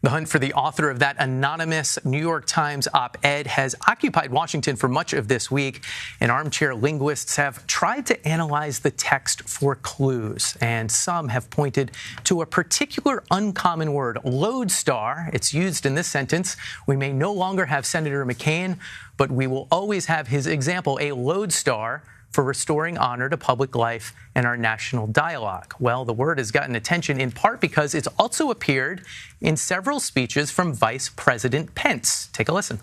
The hunt for the author of that anonymous New York Times op-ed has occupied Washington for much of this week, and armchair linguists have tried to analyze the text for clues, and some have pointed to a particular uncommon word, lodestar. It's used in this sentence: "We may no longer have Senator McCain, but we will always have his example, a lodestar for restoring honor to public life and our national dialogue." Well, the word has gotten attention in part because it's also appeared in several speeches from Vice President Pence. Take a listen.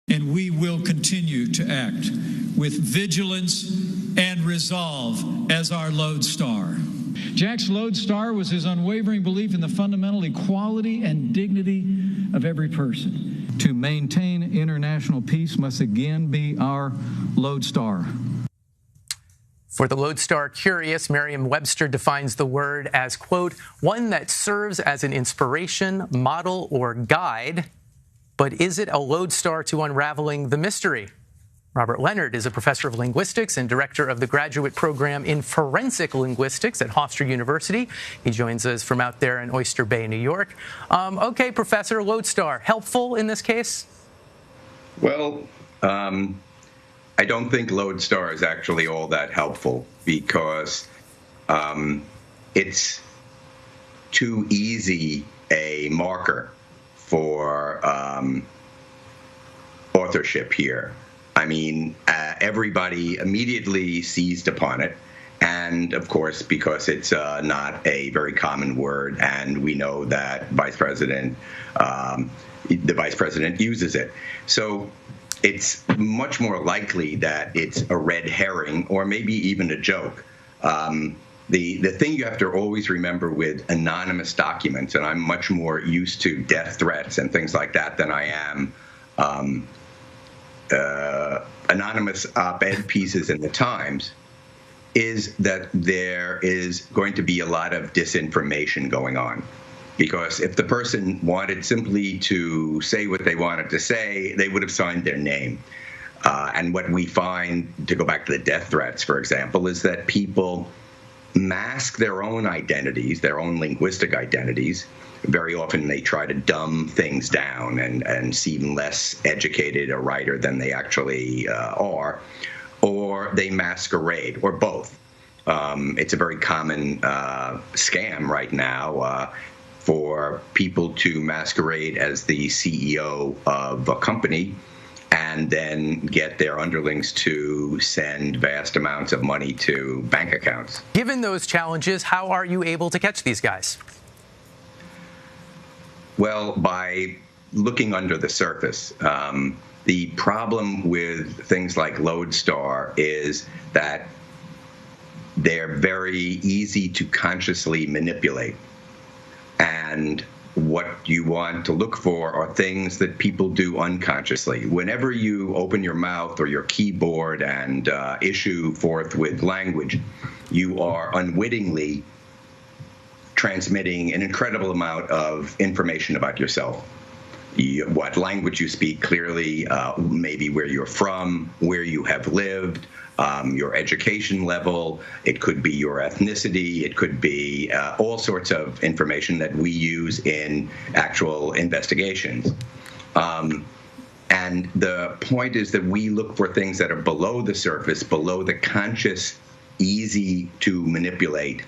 And we will continue to act with vigilance and resolve as our lodestar. Jack's lodestar was his unwavering belief in the fundamental equality and dignity of every person. To maintain international peace must again be our lodestar. For the lodestar curious, Merriam-Webster defines the word as, quote, "one that serves as an inspiration, model, or guide." But is it a lodestar to unraveling the mystery? Robert Leonard is a professor of linguistics and director of the graduate program in forensic linguistics at Hofstra University. He joins us from out there in Oyster Bay, New York. Okay, Professor, lodestar, helpful in this case? Well, I don't think lodestar is actually all that helpful because it's too easy a marker for authorship here. I mean, everybody immediately seized upon it. And of course, because it's not a very common word, and we know that the vice president uses it. So it's much more likely that it's a red herring or maybe even a joke. The thing you have to always remember with anonymous documents, and I'm much more used to death threats and things like that than I am anonymous op-ed pieces in the Times, is that there is going to be a lot of disinformation going on. Because if the person wanted simply to say what they wanted to say, they would have signed their name. And what we find, to go back to the death threats, for example, is that people mask their own identities, their own linguistic identities. Very often they try to dumb things down and seem less educated a writer than they actually are, or they masquerade, or both. It's a very common scam right now for people to masquerade as the CEO of a company and then get their underlings to send vast amounts of money to bank accounts. Given those challenges, how are you able to catch these guys? Well, by looking under the surface. The problem with things like lodestar is that they're very easy to consciously manipulate. And what you want to look for are things that people do unconsciously. Whenever you open your mouth or your keyboard and issue forth with language, you are unwittingly transmitting an incredible amount of information about yourself. What language you speak clearly, maybe where you're from, where you have lived, your education level. It could be your ethnicity. It could be all sorts of information that we use in actual investigations. And the point is that we look for things that are below the surface, below the conscious, easy to manipulate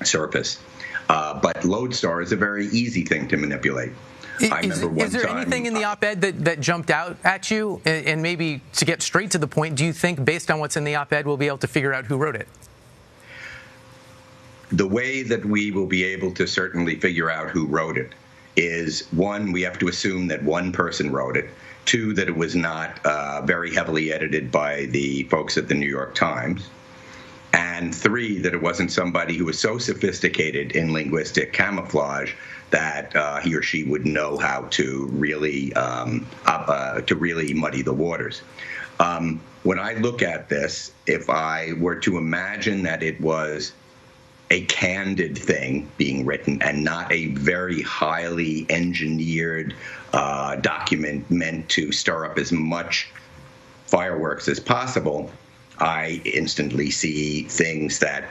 surface. But lodestar is a very easy thing to manipulate. Is there anything in the op-ed that jumped out at you? And maybe to get straight to the point, do you think, based on what's in the op-ed, we'll be able to figure out who wrote it? The way that we will be able to certainly figure out who wrote it is, one, we have to assume that one person wrote it. Two, that it was not very heavily edited by the folks at the New York Times. And three, that it wasn't somebody who was so sophisticated in linguistic camouflage that he or she would know how to really muddy the waters. When I look at this, if I were to imagine that it was a candid thing being written and not a very highly engineered document meant to stir up as much fireworks as possible, I instantly see things that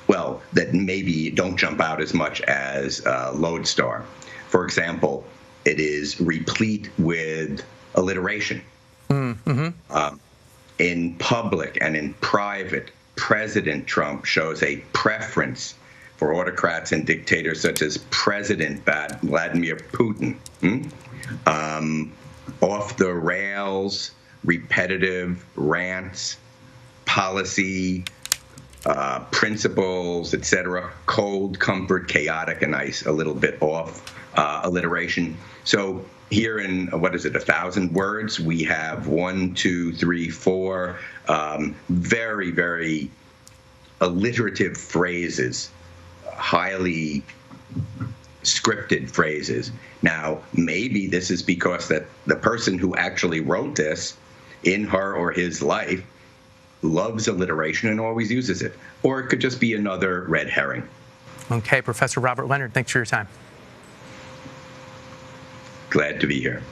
well, that maybe don't jump out as much as Lodestar. For example, it is replete with alliteration. In public and in private, President Trump shows a preference for autocrats and dictators such as President Vladimir Putin. Off the rails, repetitive rants, policy, principles, etc. Cold, comfort, chaotic, and nice, a little bit off alliteration. So here in, 1,000 words, we have 1, 2, 3, 4 very, very alliterative phrases, highly scripted phrases. Now, maybe this is because that the person who actually wrote this in her or his life loves alliteration and always uses it. Or it could just be another red herring. Okay, Professor Robert Leonard, thanks for your time. Glad to be here.